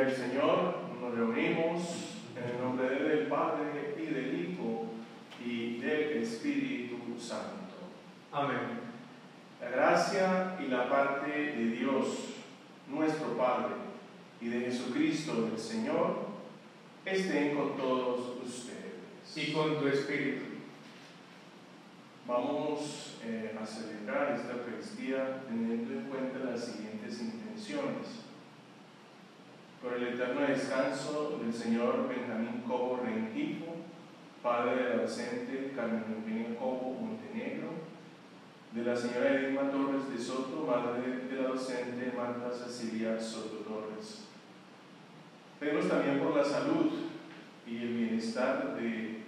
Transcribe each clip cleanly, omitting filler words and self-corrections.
del Señor, nos reunimos en el nombre del Padre y del Hijo y del Espíritu Santo. Amén. La gracia y la parte de Dios, nuestro Padre, y de Jesucristo el Señor, estén con todos ustedes. Y con tu espíritu. Vamos a celebrar esta Eucaristía teniendo en cuenta las siguientes intenciones. Por el eterno descanso del señor Benjamín Cobo Rengifo, padre de la docente Carmen Eugenia Cobo Montenegro, de la señora Edma Torres de Soto, madre de la docente Marta Cecilia Soto Torres. Pedimos también por la salud y el bienestar de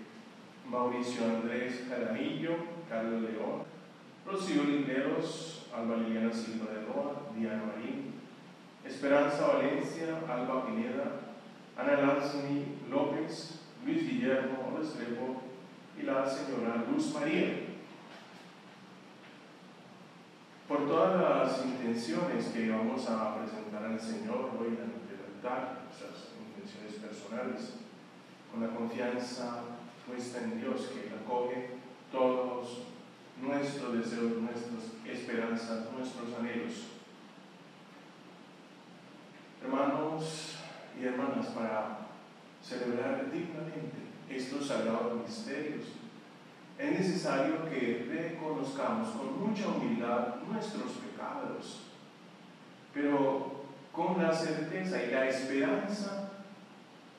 Mauricio Andrés Jaramillo, Carlos León, Rocío Linderos, Alba Liliana Silva de Roa, Diana Marín, Esperanza Valencia, Alba Pineda, Ana Lansny López, Luis Guillermo Restrepo y la señora Luz María. Por todas las intenciones que vamos a presentar al Señor hoy ante el altar, nuestras intenciones personales, con la confianza puesta en Dios que acoge todos nuestros deseos, nuestras esperanzas, nuestros anhelos. Hermanos y hermanas, para celebrar dignamente estos sagrados misterios, es necesario que reconozcamos con mucha humildad nuestros pecados, pero con la certeza y la esperanza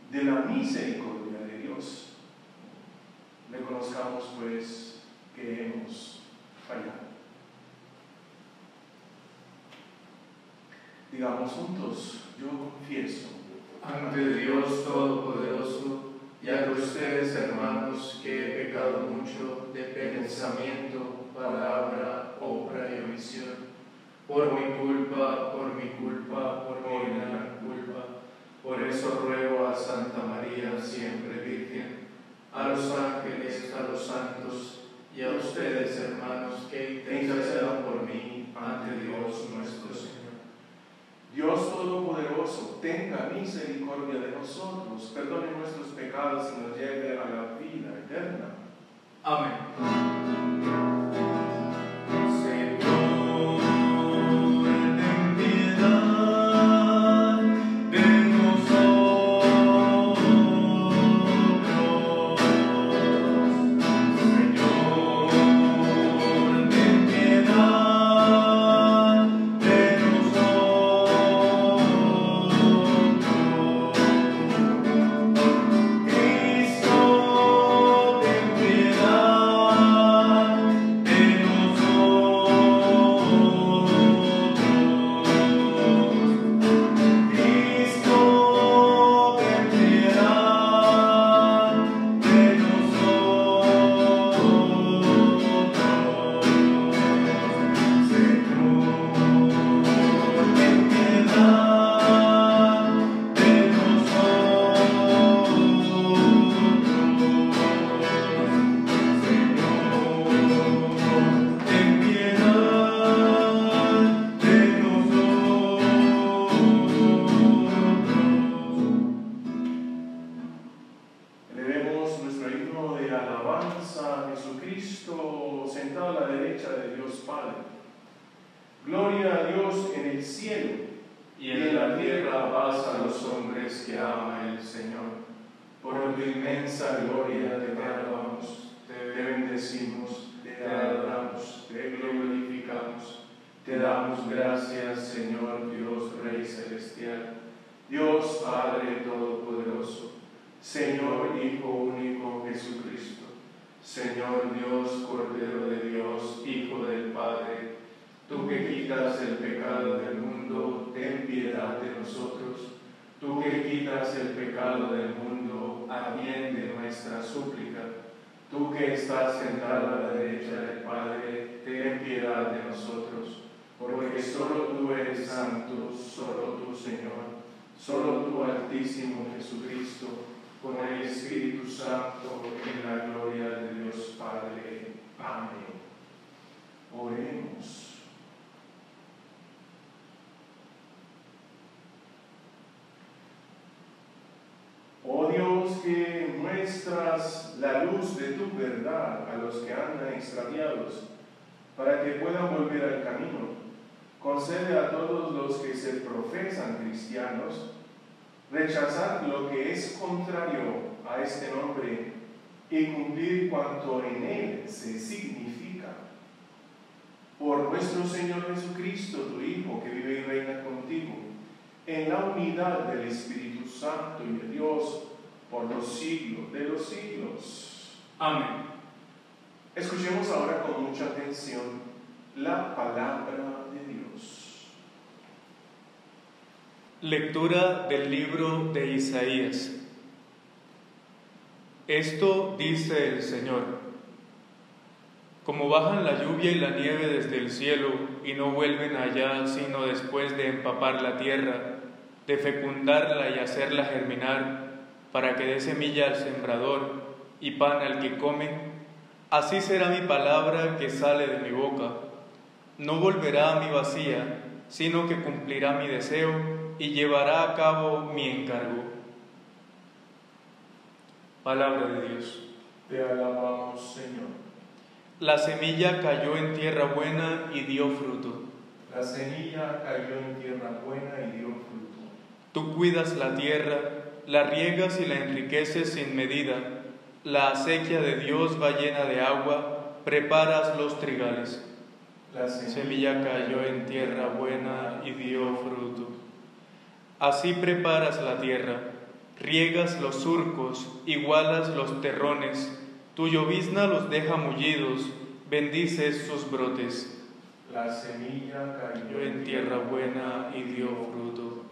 de la misericordia de Dios. Reconozcamos pues que hemos fallado. Digamos juntos: yo confieso Ante Dios Todopoderoso y ante ustedes, hermanos, que he pecado mucho de pensamiento, palabra, obra y omisión, por mi culpa, por mi gran culpa. Por eso ruego a Santa María, siempre Virgen, a los ángeles, a los santos y a ustedes, hermanos, que intercedan por mí ante Dios nuestro Señor. Dios Todopoderoso, tenga misericordia de nosotros, perdone nuestros pecados y nos lleve a la vida eterna. Amén. Gloria a Dios en el cielo, y en la tierra paz a los hombres que ama el Señor. Por tu inmensa gloria te alabamos, te bendecimos, te adoramos, te glorificamos. Te damos gracias, Señor Dios Rey Celestial, Dios Padre Todopoderoso, Señor Hijo único Jesucristo, Señor Dios Cordero de Dios, Hijo del Padre. Tú que quitas el pecado del mundo, ten piedad de nosotros. Tú que quitas el pecado del mundo, atiende nuestra súplica. Tú que estás sentado a la derecha del Padre, ten piedad de nosotros. Porque solo tú eres santo, solo tú, Señor, solo tú, Altísimo Jesucristo, con el Espíritu Santo, en la gloria de Dios Padre. Amén. Oremos. das la luz de tu verdad a los que andan extraviados, para que puedan volver al camino. Concede a todos los que se profesan cristianos rechazar lo que es contrario a este nombre y cumplir cuanto en él se significa. Por nuestro Señor Jesucristo, tu Hijo, que vive y reina contigo, en la unidad del Espíritu Santo y de Dios, por los siglos de los siglos. Amén. Escuchemos ahora con mucha atención la palabra de Dios. Lectura del libro de Isaías. Esto dice el Señor: como bajan la lluvia y la nieve desde el cielo y no vuelven allá sino después de empapar la tierra, de fecundarla y hacerla germinar, para que dé semilla al sembrador y pan al que come, así será mi palabra que sale de mi boca. No volverá a mí vacía, sino que cumplirá mi deseo y llevará a cabo mi encargo. Palabra de Dios. Te alabamos, Señor. La semilla cayó en tierra buena y dio fruto. La semilla cayó en tierra buena y dio fruto. Tú cuidas la tierra, la riegas y la enriqueces sin medida. La acequia de Dios va llena de agua, preparas los trigales. La semilla cayó en tierra buena y dio fruto. Así preparas la tierra, riegas los surcos, igualas los terrones, tu llovizna los deja mullidos, bendices sus brotes. La semilla cayó en tierra buena y dio fruto.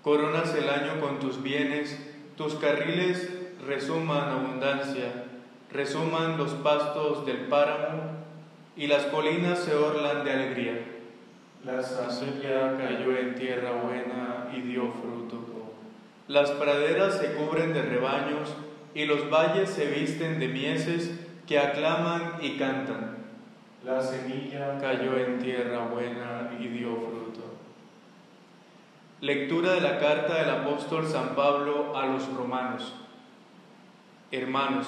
Coronas el año con tus bienes, tus carriles resuman abundancia, resuman los pastos del páramo y las colinas se orlan de alegría. La semilla cayó en tierra buena y dio fruto. Las praderas se cubren de rebaños y los valles se visten de mieses que aclaman y cantan. La semilla cayó en tierra buena y dio fruto. Lectura de la carta del apóstol San Pablo a los romanos. Hermanos,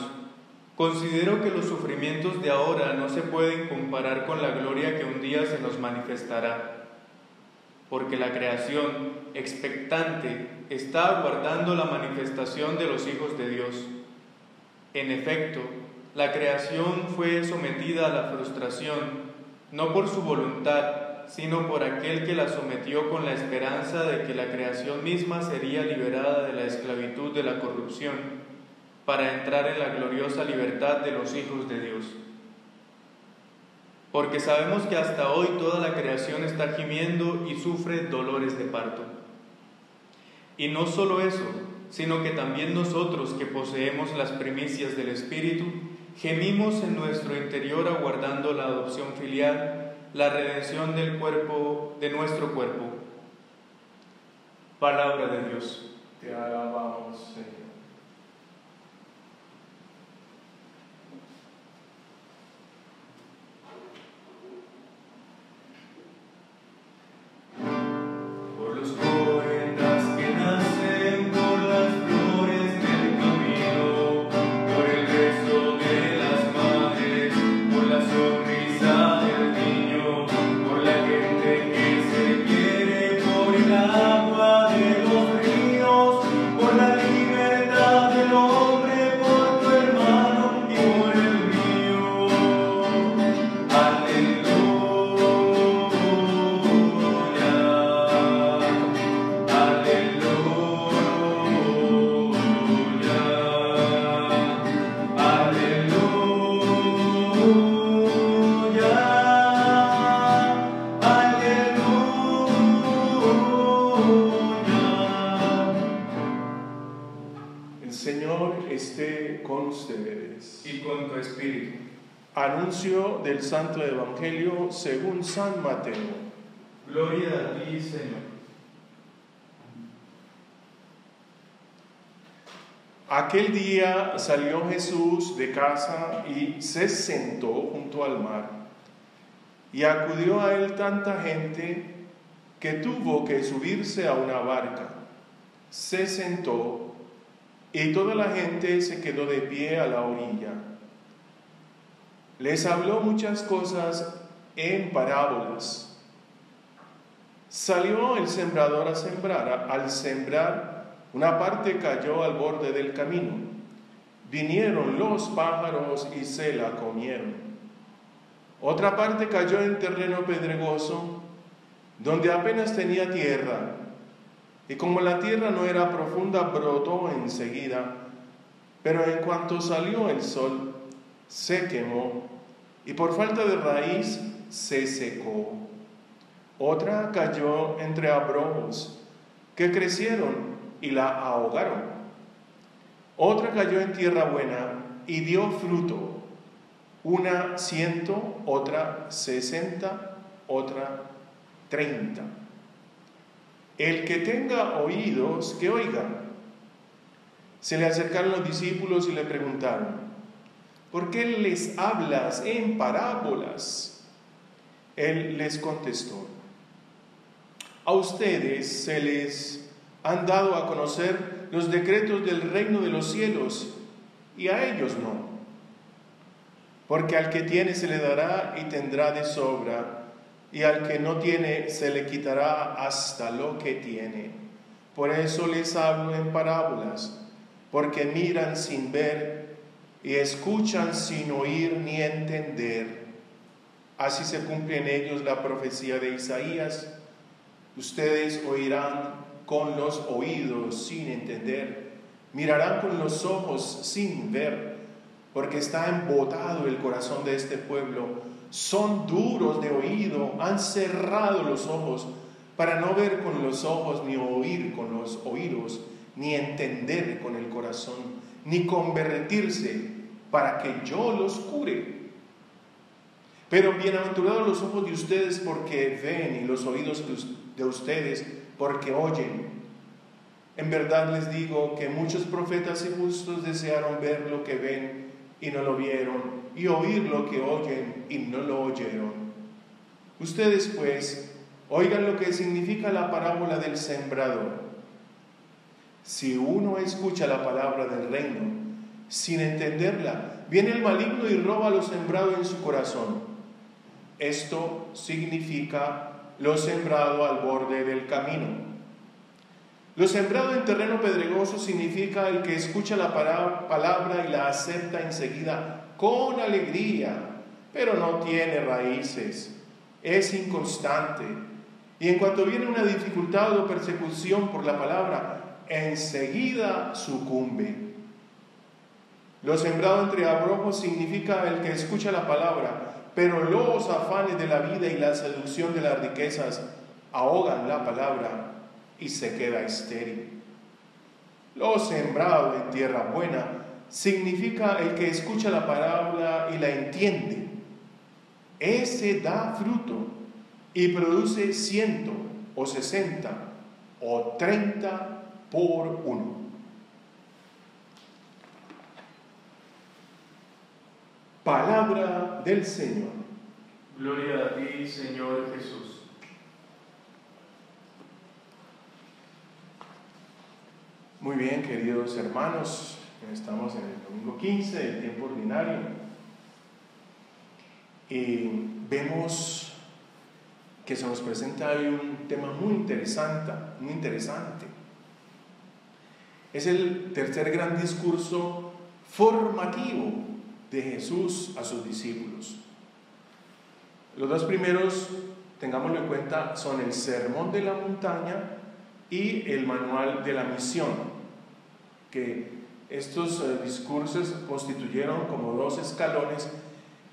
considero que los sufrimientos de ahora no se pueden comparar con la gloria que un día se nos manifestará, porque la creación, expectante, está aguardando la manifestación de los hijos de Dios. En efecto, la creación fue sometida a la frustración, no por su voluntad, sino por aquel que la sometió con la esperanza de que la creación misma sería liberada de la esclavitud de la corrupción, para entrar en la gloriosa libertad de los hijos de Dios. Porque sabemos que hasta hoy toda la creación está gimiendo y sufre dolores de parto. Y no solo eso, sino que también nosotros que poseemos las primicias del Espíritu, gemimos en nuestro interior aguardando la adopción filial, la redención del cuerpo, de nuestro cuerpo. Palabra de Dios. Te alabamos, Señor. Anuncio del Santo Evangelio según San Mateo. Gloria a ti, Señor. Aquel día salió Jesús de casa y se sentó junto al mar. Y acudió a él tanta gente que tuvo que subirse a una barca. Se sentó y toda la gente se quedó de pie a la orilla. Les habló muchas cosas en parábolas. Salió el sembrador a sembrar. Al sembrar, una parte cayó al borde del camino. Vinieron los pájaros y se la comieron. Otra parte cayó en terreno pedregoso, donde apenas tenía tierra. Y como la tierra no era profunda, brotó enseguida. Pero en cuanto salió el sol, se quemó, y por falta de raíz se secó. Otra cayó entre abrojos, que crecieron y la ahogaron. Otra cayó en tierra buena y dio fruto, una 100, otra 60, otra 30. El que tenga oídos, que oiga. Se le acercaron los discípulos y le preguntaron: ¿por qué les hablas en parábolas? Él les contestó: a ustedes se les han dado a conocer los decretos del reino de los cielos, y a ellos no. Porque al que tiene se le dará y tendrá de sobra, y al que no tiene se le quitará hasta lo que tiene. Por eso les hablo en parábolas, porque miran sin ver y escuchan sin oír ni entender. Así se cumple en ellos la profecía de Isaías: ustedes oirán con los oídos sin entender, mirarán con los ojos sin ver, porque está embotado el corazón de este pueblo. Son duros de oído, han cerrado los ojos para no ver con los ojos, ni oír con los oídos, ni entender con el corazón, ni convertirse para que yo los cure. Pero bienaventurados los ojos de ustedes porque ven, y los oídos de ustedes porque oyen. En verdad les digo que muchos profetas y justos desearon ver lo que ven y no lo vieron, y oír lo que oyen y no lo oyeron. Ustedes pues oigan lo que significa la parábola del sembrador. Si uno escucha la palabra del reino sin entenderla, viene el maligno y roba lo sembrado en su corazón. Esto significa lo sembrado al borde del camino. Lo sembrado en terreno pedregoso significa el que escucha la palabra y la acepta enseguida con alegría, pero no tiene raíces, es inconstante, y en cuanto viene una dificultad o persecución por la palabra, enseguida sucumbe. Lo sembrado entre abrojos significa el que escucha la palabra, pero los afanes de la vida y la seducción de las riquezas ahogan la palabra y se queda estéril. Lo sembrado en tierra buena significa el que escucha la palabra y la entiende. Ese da fruto y produce 100 o 60 o 30 por uno. Palabra del Señor. Gloria a ti, Señor Jesús. Muy bien, queridos hermanos, estamos en el domingo 15 del tiempo ordinario y vemos que se nos presenta hoy un tema muy interesante. Es el tercer gran discurso formativo de Jesús a sus discípulos. Los dos primeros, tengámoslo en cuenta, son el Sermón de la Montaña y el Manual de la Misión, que estos discursos constituyeron como dos escalones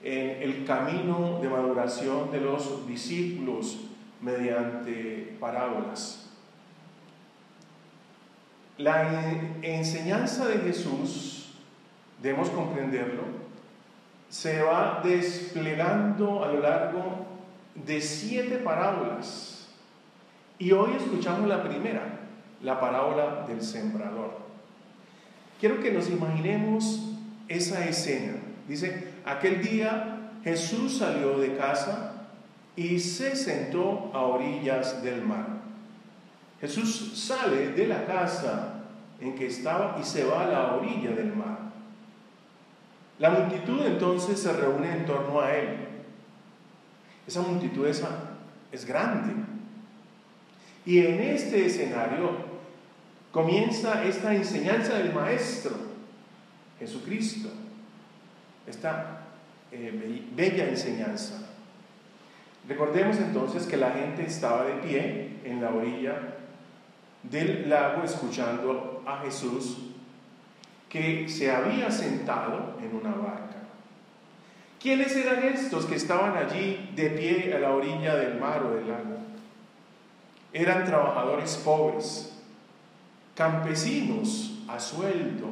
en el camino de maduración de los discípulos mediante parábolas. La enseñanza de Jesús, debemos comprenderlo, se va desplegando a lo largo de 7 parábolas. Y hoy escuchamos la primera, la parábola del sembrador. Quiero que nos imaginemos esa escena. Dice: aquel día Jesús salió de casa y se sentó a orillas del mar. Jesús sale de la casa en que estaba y se va a la orilla del mar. La multitud entonces se reúne en torno a él. Esa multitud es grande. Y en este escenario comienza esta enseñanza del Maestro, Jesucristo, esta bella enseñanza. Recordemos entonces que la gente estaba de pie en la orilla del lago escuchando a Jesús, que se había sentado en una barca. ¿Quiénes eran estos que estaban allí de pie a la orilla del mar o del lago? Eran trabajadores pobres, campesinos a sueldo,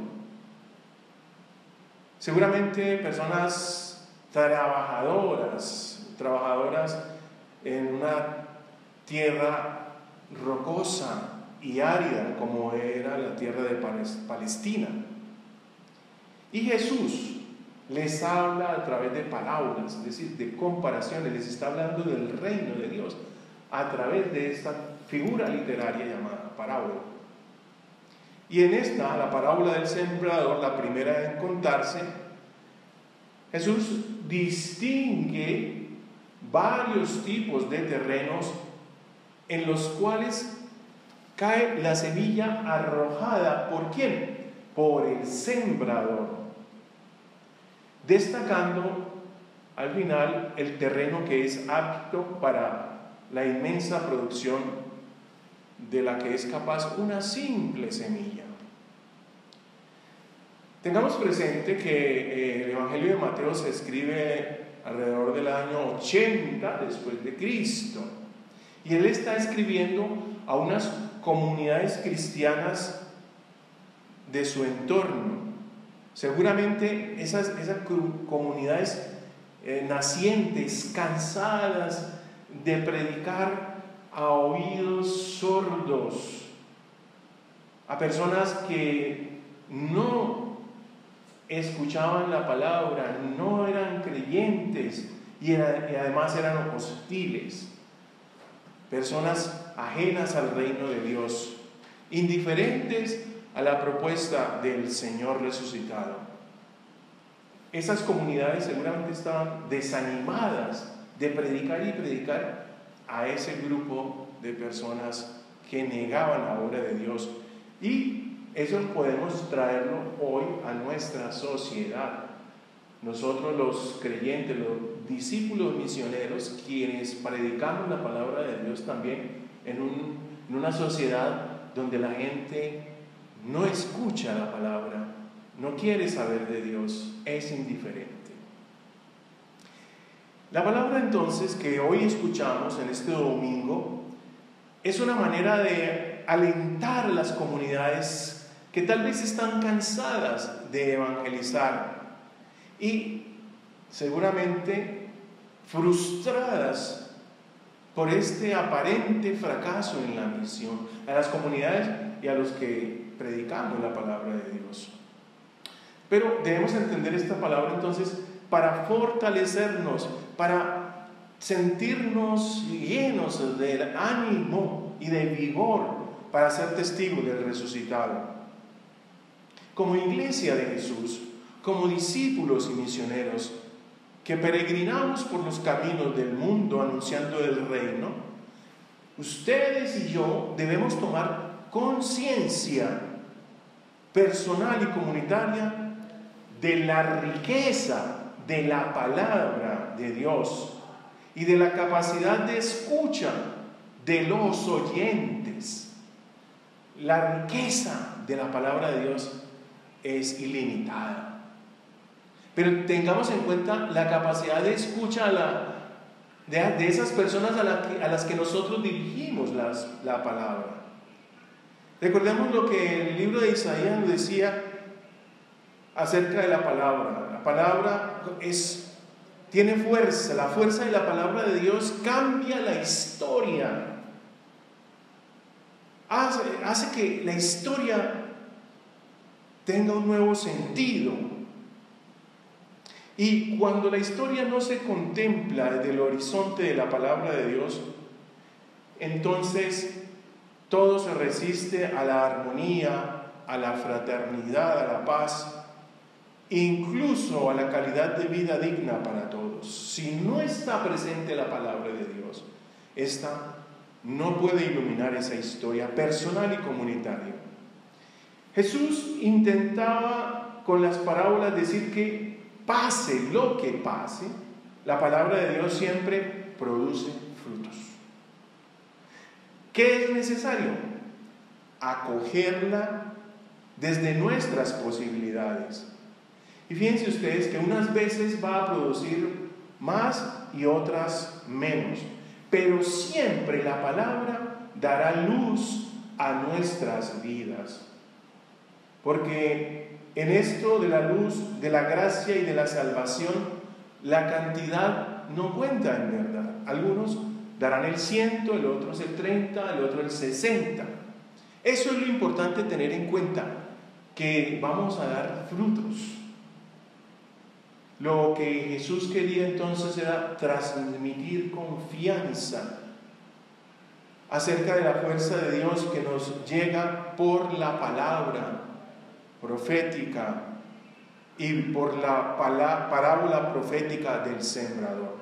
seguramente personas trabajadoras en una tierra rocosa y árida como era la tierra de Palestina. Y Jesús les habla a través de parábolas, es decir, de comparaciones, les está hablando del reino de Dios a través de esta figura literaria llamada parábola. Y en esta, la parábola del sembrador, la primera en contarse, Jesús distingue varios tipos de terrenos en los cuales cae la semilla arrojada. ¿Por quién? Por el sembrador. Destacando al final el terreno que es apto para la inmensa producción de la que es capaz una simple semilla. Tengamos presente que el Evangelio de Mateo se escribe alrededor del año 80 después de Cristo, y él está escribiendo a unas comunidades cristianas de su entorno. Seguramente esas comunidades nacientes, cansadas de predicar a oídos sordos, a personas que no escuchaban la palabra, no eran creyentes y además eran hostiles, personas ajenas al reino de Dios, indiferentes a la propuesta del Señor resucitado. Esas comunidades seguramente estaban desanimadas de predicar y predicar a ese grupo de personas que negaban la obra de Dios. Y eso podemos traerlo hoy a nuestra sociedad. Nosotros los creyentes, los discípulos misioneros, quienes predicamos la palabra de Dios también en una sociedad donde la gente no escucha la palabra, no quiere saber de Dios, es indiferente. La palabra entonces que hoy escuchamos en este domingo es una manera de alentar a las comunidades que tal vez están cansadas de evangelizar y seguramente frustradas por este aparente fracaso en la misión, a las comunidades y a los que predicamos la palabra de Dios. Pero debemos entender esta palabra entonces para fortalecernos, para sentirnos llenos de ánimo y de vigor para ser testigos del resucitado. Como iglesia de Jesús, como discípulos y misioneros que peregrinamos por los caminos del mundo anunciando el reino, ustedes y yo debemos tomar conciencia personal y comunitaria de la riqueza de la palabra de Dios y de la capacidad de escucha de los oyentes. La riqueza de la palabra de Dios es ilimitada. Pero tengamos en cuenta la capacidad de escucha de esas personas a las que nosotros dirigimos la palabra. Recordemos lo que el libro de Isaías nos decía acerca de la palabra. La palabra tiene fuerza. La fuerza de la palabra de Dios cambia la historia. Hace que la historia tenga un nuevo sentido. Y cuando la historia no se contempla desde el horizonte de la palabra de Dios, entonces todo se resiste a la armonía, a la fraternidad, a la paz, incluso a la calidad de vida digna para todos. Si no está presente la palabra de Dios, esta no puede iluminar esa historia personal y comunitaria. Jesús intentaba con las parábolas decir que pase lo que pase, la palabra de Dios siempre produce frutos. ¿Qué es necesario? Acogerla desde nuestras posibilidades. Y fíjense ustedes que unas veces va a producir más y otras menos, pero siempre la palabra dará luz a nuestras vidas. Porque en esto de la luz, de la gracia y de la salvación, la cantidad no cuenta en verdad. Algunos darán el 100, el otro el 30, el otro el 60. Eso es lo importante tener en cuenta, que vamos a dar frutos. Lo que Jesús quería entonces era transmitir confianza acerca de la fuerza de Dios que nos llega por la palabra profética y por la parábola profética del sembrador.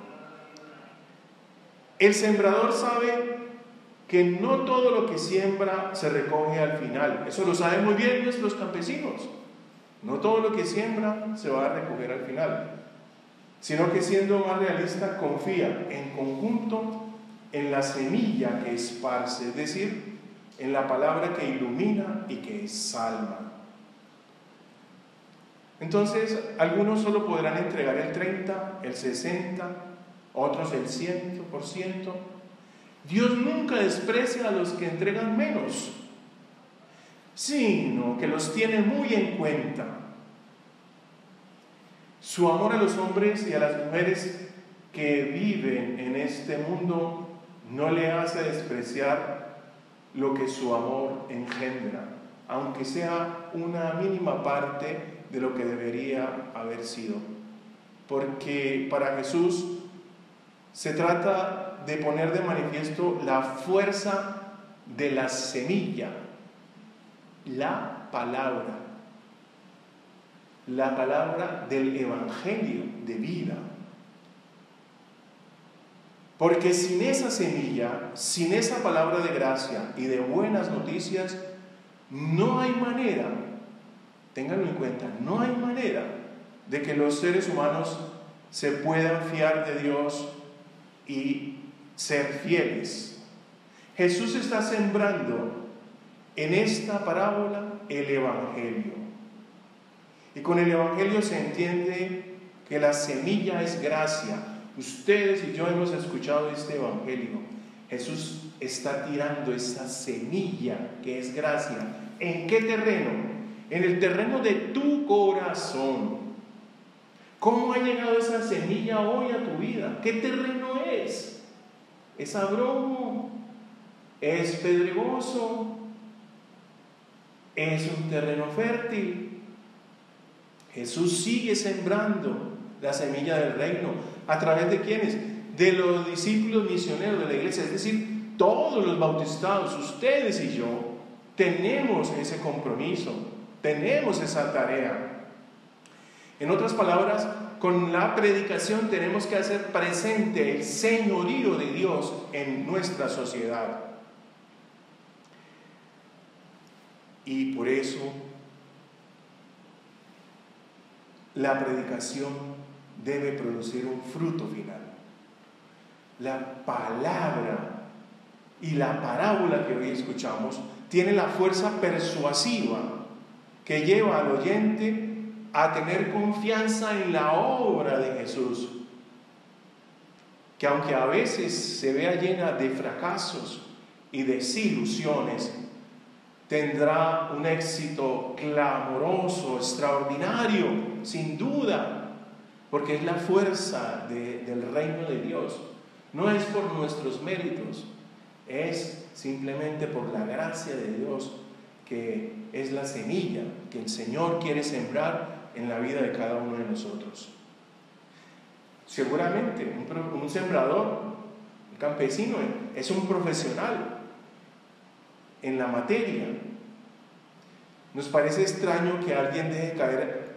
El sembrador sabe que no todo lo que siembra se recoge al final. Eso lo saben muy bien nuestros campesinos. No todo lo que siembra se va a recoger al final, sino que, siendo más realista, confía en conjunto en la semilla que esparce, es decir, en la palabra que ilumina y que salva. Entonces, algunos solo podrán entregar el 30, el 60, otros el 100%. Dios nunca desprecia a los que entregan menos, sino que los tiene muy en cuenta. Su amor a los hombres y a las mujeres que viven en este mundo no le hace despreciar lo que su amor engendra, aunque sea una mínima parte de lo que debería haber sido. Porque para Jesús se trata de poner de manifiesto la fuerza de la semilla, la palabra del Evangelio de vida. Porque sin esa semilla, sin esa palabra de gracia y de buenas noticias, no hay manera, ténganlo en cuenta, no hay manera de que los seres humanos se puedan fiar de Dios y ser fieles. Jesús está sembrando en esta parábola el Evangelio. Y con el Evangelio se entiende que la semilla es gracia. Ustedes y yo hemos escuchado este Evangelio. Jesús está tirando esa semilla que es gracia. ¿En qué terreno? En el terreno de tu corazón. ¿Cómo ha llegado esa semilla hoy a tu vida? ¿Qué terreno es? ¿Es abromo? ¿Es pedregoso? ¿Es un terreno fértil? Jesús sigue sembrando la semilla del reino. ¿A través de quiénes? De los discípulos misioneros de la iglesia, es decir, todos los bautizados, ustedes y yo, tenemos ese compromiso, tenemos esa tarea. En otras palabras, con la predicación tenemos que hacer presente el señorío de Dios en nuestra sociedad. Y por eso la predicación debe producir un fruto final. La palabra y la parábola que hoy escuchamos tiene la fuerza persuasiva que lleva al oyente a tener confianza en la obra de Jesús, que aunque a veces se vea llena de fracasos y desilusiones, tendrá un éxito clamoroso, extraordinario, sin duda, porque es la fuerza del reino de Dios. No es por nuestros méritos, es simplemente por la gracia de Dios, que es la semilla que el Señor quiere sembrar en la vida de cada uno de nosotros. Seguramente un sembrador, un campesino, es un profesional en la materia, Nos parece extraño que alguien deje caer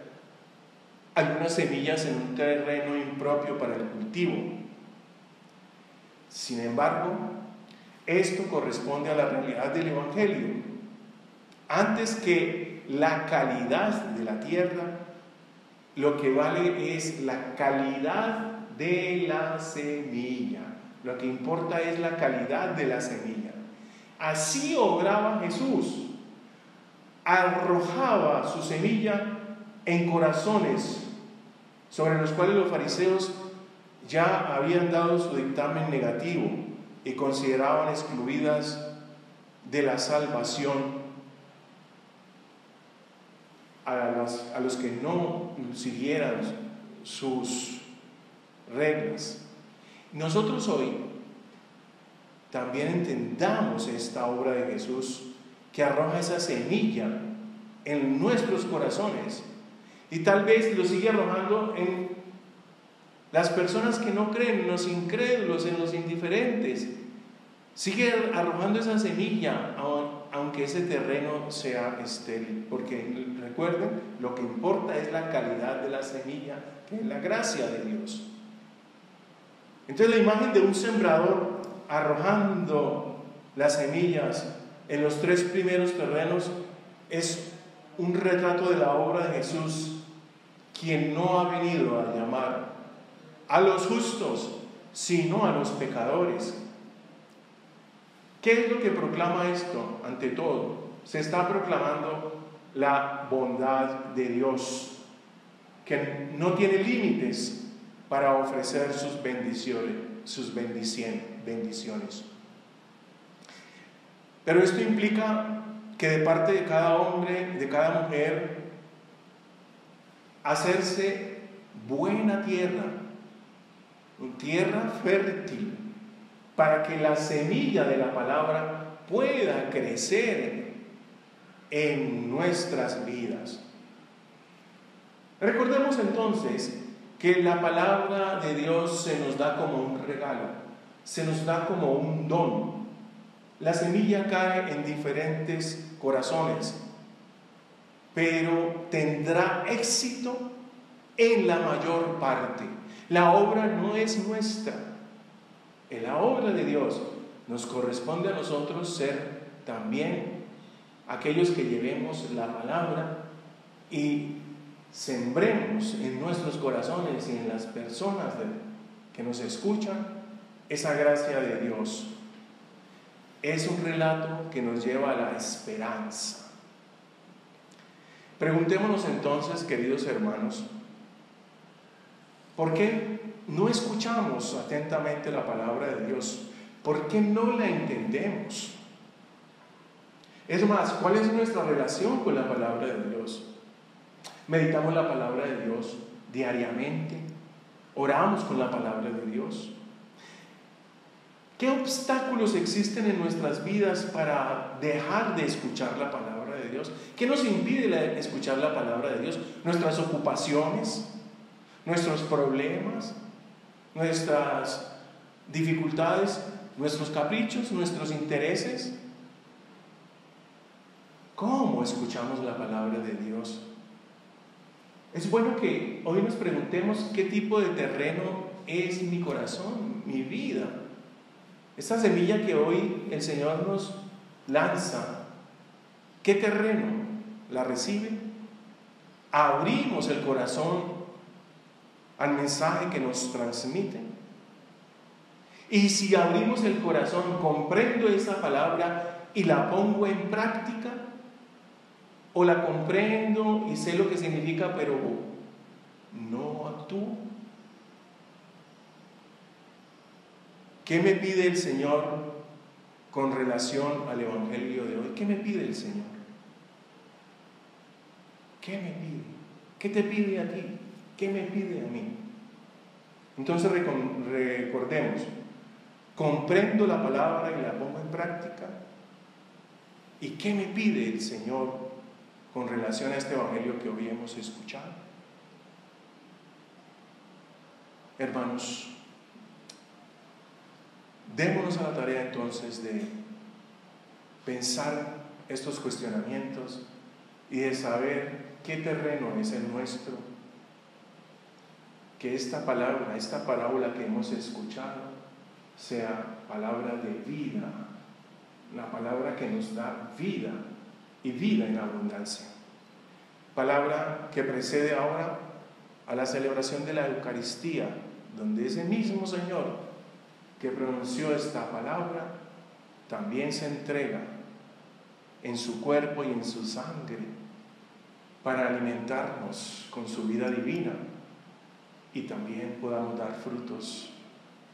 algunas semillas en un terreno impropio para el cultivo. Sin embargo, esto corresponde a la realidad del Evangelio. Antes que la calidad de la tierra, lo que vale es la calidad de la semilla. Lo que importa es la calidad de la semilla. Así obraba Jesús. Arrojaba su semilla en corazones sobre los cuales los fariseos ya habían dado su dictamen negativo y consideraban excluidas de la salvación a los que no siguieran sus reglas. Nosotros hoy también entendamos esta obra de Jesús que arroja esa semilla en nuestros corazones y tal vez lo sigue arrojando en las personas que no creen, en los incrédulos, en los indiferentes. Sigue arrojando esa semilla aunque ese terreno sea estéril, porque recuerden, lo que importa es la calidad de la semilla, que es la gracia de Dios. Entonces la imagen de un sembrador arrojando las semillas en los 3 primeros terrenos es un retrato de la obra de Jesús, quien no ha venido a llamar a los justos, sino a los pecadores. ¿Qué es lo que proclama esto? Ante todo, se está proclamando la bondad de Dios, que no tiene límites para ofrecer sus bendiciones. Pero esto implica que de parte de cada hombre, de cada mujer, hacerse buena tierra fértil, para que la semilla de la palabra pueda crecer en nuestras vidas. Recordemos entonces que la palabra de Dios se nos da como un regalo, se nos da como un don. La semilla cae en diferentes corazones, pero tendrá éxito en la mayor parte. La obra no es nuestra, es la obra de Dios. Nos corresponde a nosotros ser también aquellos que llevemos la palabra y sembremos en nuestros corazones y en las personas que nos escuchan esa gracia de Dios. Es un relato que nos lleva a la esperanza. Preguntémonos entonces, queridos hermanos, ¿por qué no escuchamos atentamente la palabra de Dios? ¿Por qué no la entendemos? Es más, ¿cuál es nuestra relación con la palabra de Dios? ¿Meditamos la palabra de Dios diariamente? ¿Oramos con la palabra de Dios? ¿Qué obstáculos existen en nuestras vidas para dejar de escuchar la palabra de Dios? ¿Qué nos impide escuchar la palabra de Dios? ¿Nuestras ocupaciones? ¿Nuestros problemas? ¿Nuestras dificultades? ¿Nuestros caprichos? ¿Nuestros intereses? ¿Cómo escuchamos la palabra de Dios? Es bueno que hoy nos preguntemos qué tipo de terreno es mi corazón, mi vida. Esta semilla que hoy el Señor nos lanza, ¿qué terreno la recibe? ¿Abrimos el corazón al mensaje que nos transmite? Y si abrimos el corazón, ¿comprendo esa palabra y la pongo en práctica? ¿O la comprendo y sé lo que significa, pero no actúo? ¿Qué me pide el Señor con relación al Evangelio de hoy? ¿Qué me pide el Señor? ¿Qué me pide? ¿Qué te pide a ti? ¿Qué me pide a mí? Entonces recordemos, comprendo la palabra y la pongo en práctica. ¿Y qué me pide el Señor con relación a este Evangelio que hoy hemos escuchado? Hermanos, démonos a la tarea entonces de pensar estos cuestionamientos y de saber qué terreno es el nuestro. Que esta palabra, esta parábola que hemos escuchado, sea palabra de vida, la palabra que nos da vida y vida en abundancia. Palabra que precede ahora a la celebración de la Eucaristía, donde ese mismo Señor que pronunció esta palabra también se entrega en su cuerpo y en su sangre para alimentarnos con su vida divina y también podamos dar frutos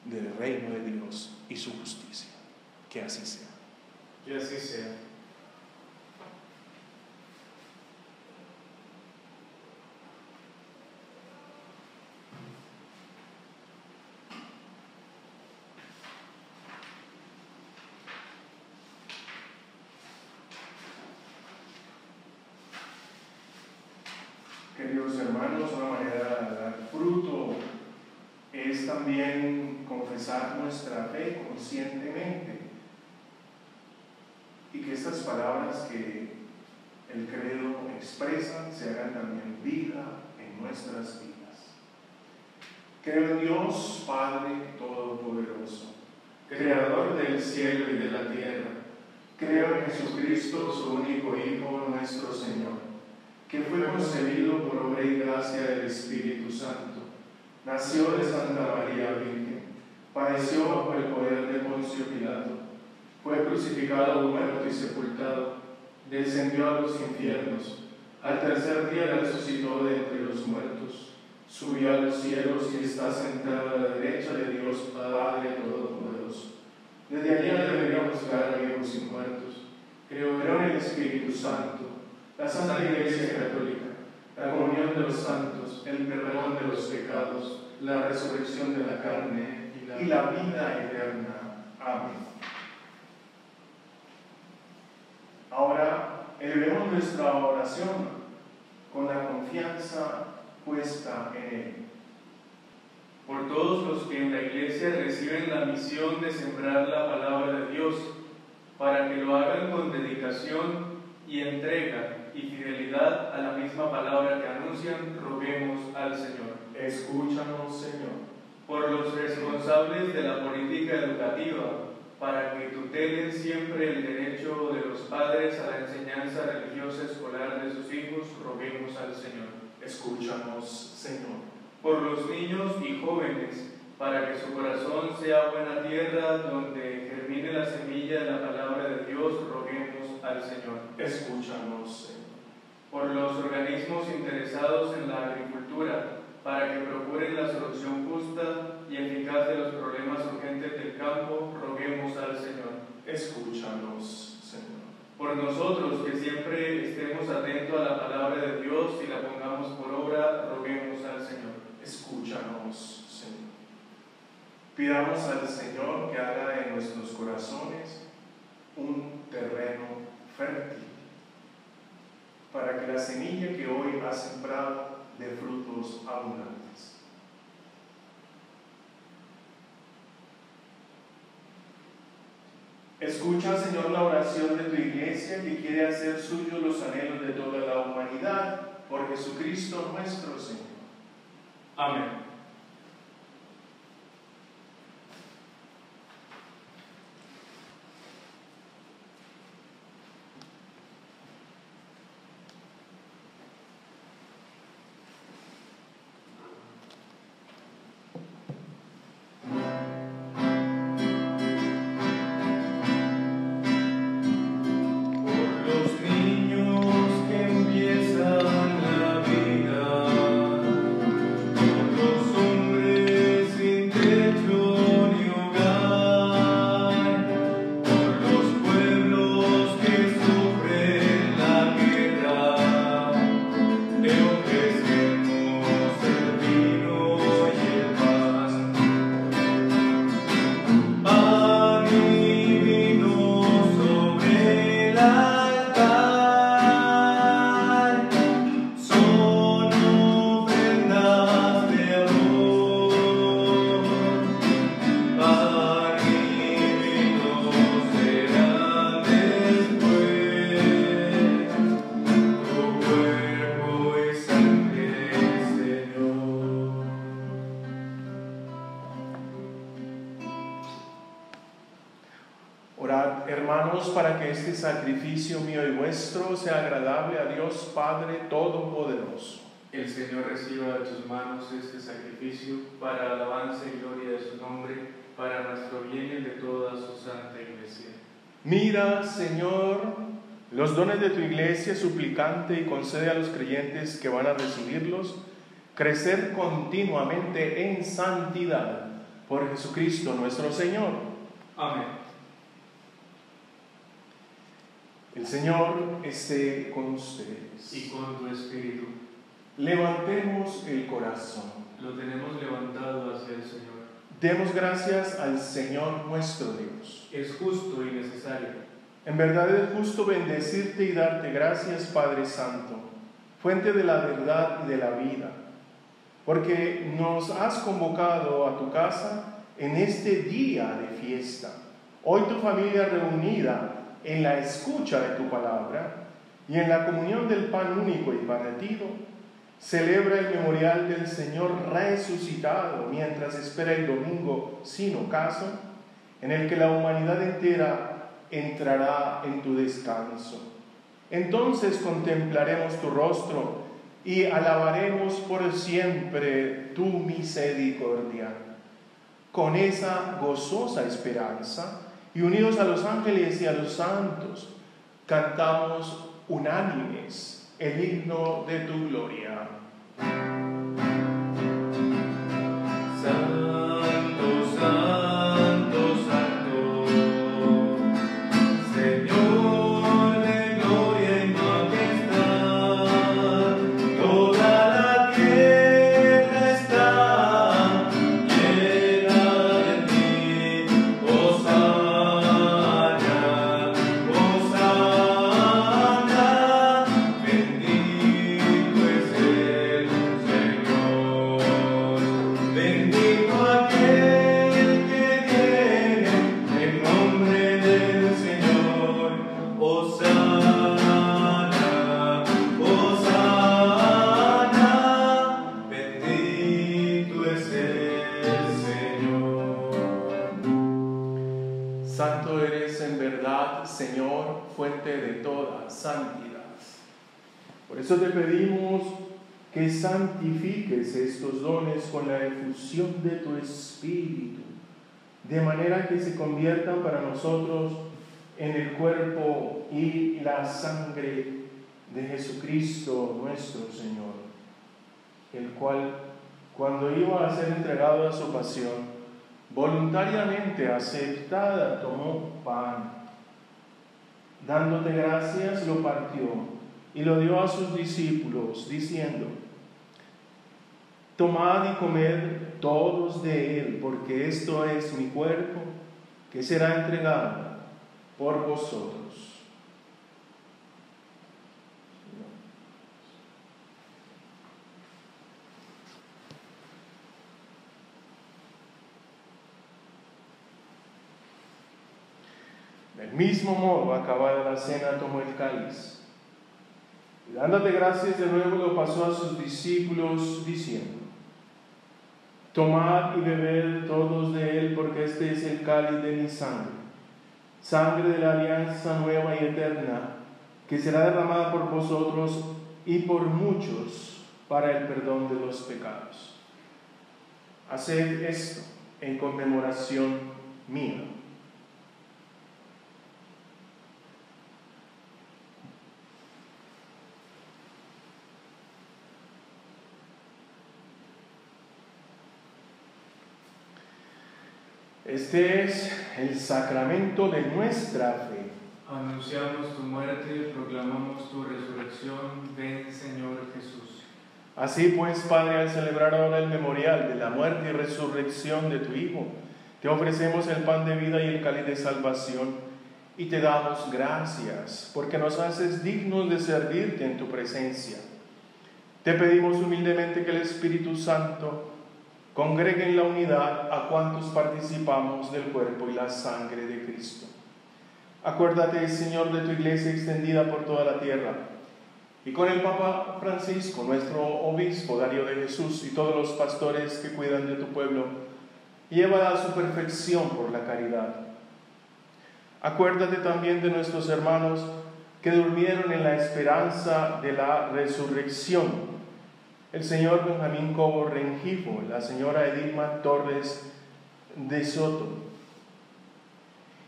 del reino de Dios y su justicia. Que así sea. Que así sea. Queridos hermanos, una manera de dar fruto es también confesar nuestra fe conscientemente y que estas palabras que el credo expresa se hagan también vida en nuestras vidas. Creo en Dios, Padre Todopoderoso, Creador del cielo y de la tierra. creo en Jesucristo, su único Hijo, nuestro Señor, que fue concebido por obra y gracia del Espíritu Santo, nació de Santa María Virgen, padeció bajo el poder de Poncio Pilato, fue crucificado, muerto y sepultado, descendió a los infiernos, al tercer día resucitó de entre los muertos, subió a los cielos y está sentado a la derecha de Dios Padre Todopoderoso. Desde allá debería juzgar a vivos y muertos. Creo en el Espíritu Santo, la Santa Iglesia Católica, la comunión de los santos, el perdón de los pecados, la resurrección de la carne y la vida eterna. Amén. Ahora elevemos nuestra oración con la confianza puesta en Él. Por todos los que en la Iglesia reciben la misión de sembrar la palabra de Dios, para que lo hagan con dedicación y entrega y fidelidad a la misma palabra que anuncian, roguemos al Señor. Escúchanos, Señor. Por los responsables de la política educativa, para que tutelen siempre el derecho de los padres a la enseñanza religiosa escolar de sus hijos, roguemos al Señor. Escúchanos, Señor. Por los niños y jóvenes, para que su corazón sea buena tierra donde germine la semilla de la palabra de Dios, roguemos al Señor. Escúchanos, Señor. Por los organismos interesados en la agricultura, para que procuren la solución justa y eficaz de los problemas urgentes del campo, roguemos al Señor. Escúchanos, Señor. Por nosotros, que siempre estemos atentos a la palabra de Dios y la pongamos por obra, roguemos al Señor. Escúchanos, Señor. Pidamos al Señor que haga de nuestros corazones un terreno fértil, para que la semilla que hoy ha sembrado dé frutos abundantes. Escucha, Señor, la oración de tu iglesia que quiere hacer suyos los anhelos de toda la humanidad, por Jesucristo nuestro Señor. Amén. Los sacrificio mío y vuestro sea agradable a Dios Padre Todopoderoso. El Señor reciba de tus manos este sacrificio para alabanza y gloria de su nombre, para nuestro bien y el de toda su santa Iglesia. Mira, Señor, los dones de tu Iglesia suplicante y concede a los creyentes que van a recibirlos crecer continuamente en santidad por Jesucristo nuestro Señor. Amén. El Señor esté con ustedes. Y con tu espíritu. Levantemos el corazón. Lo tenemos levantado hacia el Señor. Demos gracias al Señor nuestro Dios. Es justo y necesario. En verdad es justo bendecirte y darte gracias, Padre Santo, fuente de la verdad y de la vida, porque nos has convocado a tu casa en este día de fiesta. Hoy tu familia reunida en la escucha de tu palabra y en la comunión del pan único y partido, celebra el memorial del Señor resucitado mientras espera el domingo sin ocaso, en el que la humanidad entera entrará en tu descanso. Entonces contemplaremos tu rostro y alabaremos por siempre tu misericordia. Con esa gozosa esperanza y unidos a los ángeles y a los santos, cantamos unánimes el himno de tu gloria. Santo, santo, santo, Señor de gloria y majestad, toda la tierra está llena de ti. Hosana, Hosana, bendito es el Señor, bendito aquel que viene en nombre del Señor. Hosana, Hosana, bendito es el Señor. Santo eres en verdad, Señor, fuente de toda santidad. Por eso te pedimos que santifiques estos dones con la efusión de tu Espíritu, de manera que se conviertan para nosotros en el cuerpo y la sangre de Jesucristo nuestro Señor, el cual, cuando iba a ser entregado a su pasión, voluntariamente aceptada, tomó pan. Dándote gracias, lo partió y lo dio a sus discípulos, diciendo: tomad y comed todos de él, porque esto es mi cuerpo, que será entregado por vosotros. Del mismo modo, acabada la cena, tomó el cáliz y dándote gracias de nuevo lo pasó a sus discípulos, diciendo: tomad y bebed todos de él, porque este es el cáliz de mi sangre, sangre de la alianza nueva y eterna, que será derramada por vosotros y por muchos para el perdón de los pecados. Haced esto en conmemoración mía. Este es el sacramento de nuestra fe. Anunciamos tu muerte, proclamamos tu resurrección. Ven, Señor Jesús. Así pues, Padre, al celebrar ahora el memorial de la muerte y resurrección de tu Hijo, te ofrecemos el pan de vida y el cáliz de salvación, y te damos gracias, porque nos haces dignos de servirte en tu presencia. Te pedimos humildemente que el Espíritu Santo congregue en la unidad a cuantos participamos del cuerpo y la sangre de Cristo. Acuérdate, Señor, de tu iglesia extendida por toda la tierra, y con el Papa Francisco, nuestro obispo Darío de Jesús, y todos los pastores que cuidan de tu pueblo, llévala a su perfección por la caridad. Acuérdate también de nuestros hermanos que durmieron en la esperanza de la resurrección. El señor Benjamín Cobo Rengifo, la señora Edilma Torres de Soto,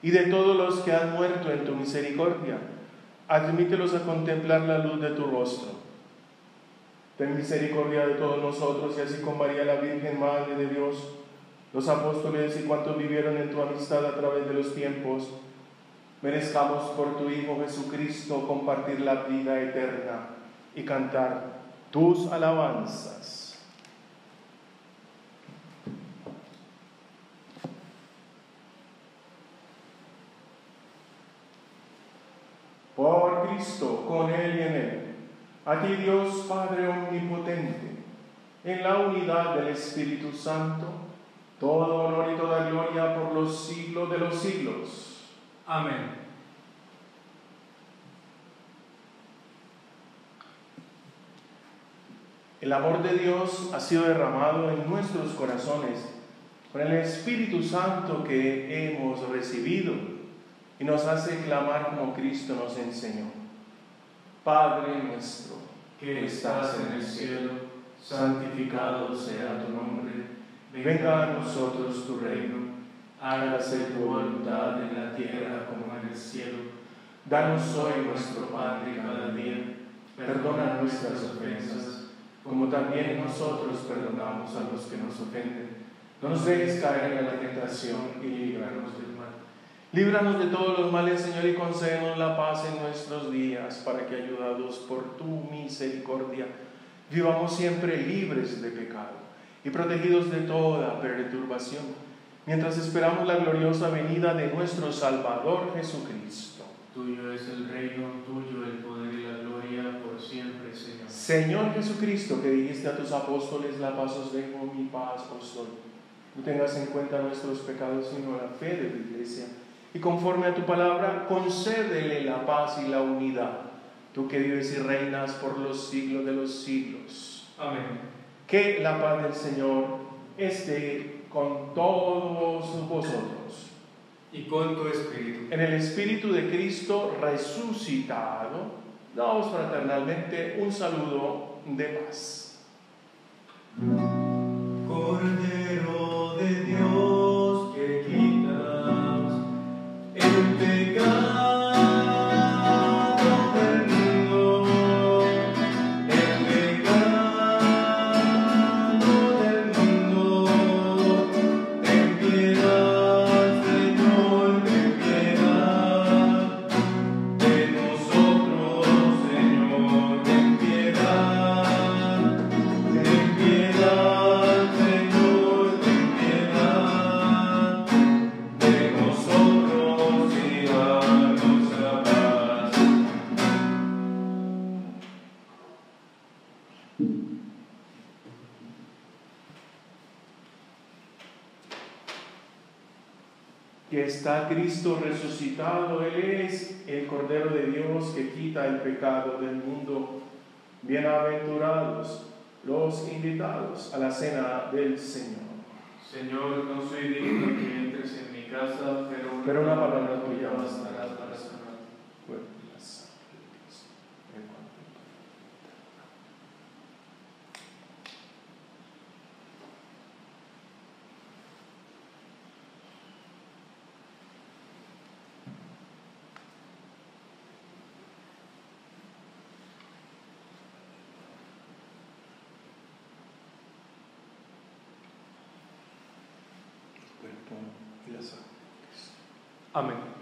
y de todos los que han muerto en tu misericordia, admítelos a contemplar la luz de tu rostro. Ten misericordia de todos nosotros, y así con María la Virgen, Madre de Dios, los apóstoles y cuantos vivieron en tu amistad a través de los tiempos, merezcamos por tu Hijo Jesucristo compartir la vida eterna y cantar tus alabanzas. Por Cristo, con Él y en Él, a ti Dios Padre Omnipotente, en la unidad del Espíritu Santo, todo honor y toda gloria por los siglos de los siglos. Amén. El amor de Dios ha sido derramado en nuestros corazones con el Espíritu Santo que hemos recibido y nos hace clamar como Cristo nos enseñó. Padre nuestro, que estás en el cielo, santificado sea tu nombre. Venga a nosotros tu reino. Hágase tu voluntad en la tierra como en el cielo. Danos hoy nuestro pan de cada día. Perdona nuestras ofensas, como también nosotros perdonamos a los que nos ofenden. No nos dejes caer en la tentación y líbranos del mal. Líbranos de todos los males, Señor, y concédenos la paz en nuestros días, para que, ayudados por tu misericordia, vivamos siempre libres de pecado y protegidos de toda perturbación, mientras esperamos la gloriosa venida de nuestro Salvador Jesucristo. Tuyo es el reino, tuyo el poder y la gloria por siempre, Señor. Señor Jesucristo, que dijiste a tus apóstoles: la paz os dejo, mi paz os doy. No tengas en cuenta nuestros pecados, sino la fe de tu iglesia. Y conforme a tu palabra, concédele la paz y la unidad, tú que vives y reinas por los siglos de los siglos. Amén. Que la paz del Señor esté con todos vosotros. Y con tu espíritu. En el Espíritu de Cristo resucitado, damos fraternalmente un saludo de paz. Cordero de Dios, que quitas el pecado del mundo, el pecado del mundo, ten piedad, Señor, ten piedad de nosotros, Señor, ten piedad, ten piedad, Señor, ten piedad de nosotros y danos la paz. Que está Cristo resucitado, Él es el Cordero de Dios que quita el pecado del mundo. Bienaventurados los invitados a la cena del Señor. Señor, no soy digno que entres en mi casa, Pero una palabra tuya bastará para sanar. Cuerpo y la sangre de Cristo, en cuanto a tu cuerpo y la sangre de Cristo. Amén.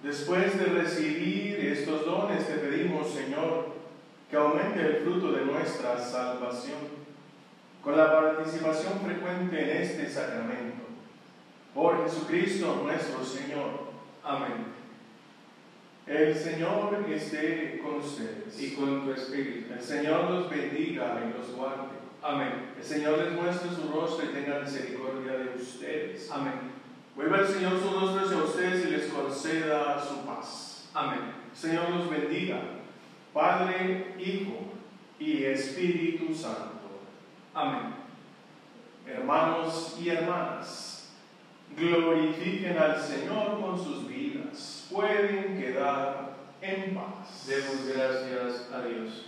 Después de recibir estos dones, te pedimos, Señor, que aumente el fruto de nuestra salvación con la participación frecuente en este sacramento. Por Jesucristo nuestro Señor. Amén. El Señor esté con ustedes. Y con tu espíritu. El Señor los bendiga y los guarde. Amén. El Señor les muestre su rostro y tenga misericordia de ustedes. Amén. Vuelva el Señor su rostro hacia ustedes y les conceda su paz. Amén. El Señor los bendiga, Padre, Hijo y Espíritu Santo. Amén. Hermanos y hermanas, glorifiquen al Señor con sus vidas. Pueden quedar en paz. Demos gracias a Dios.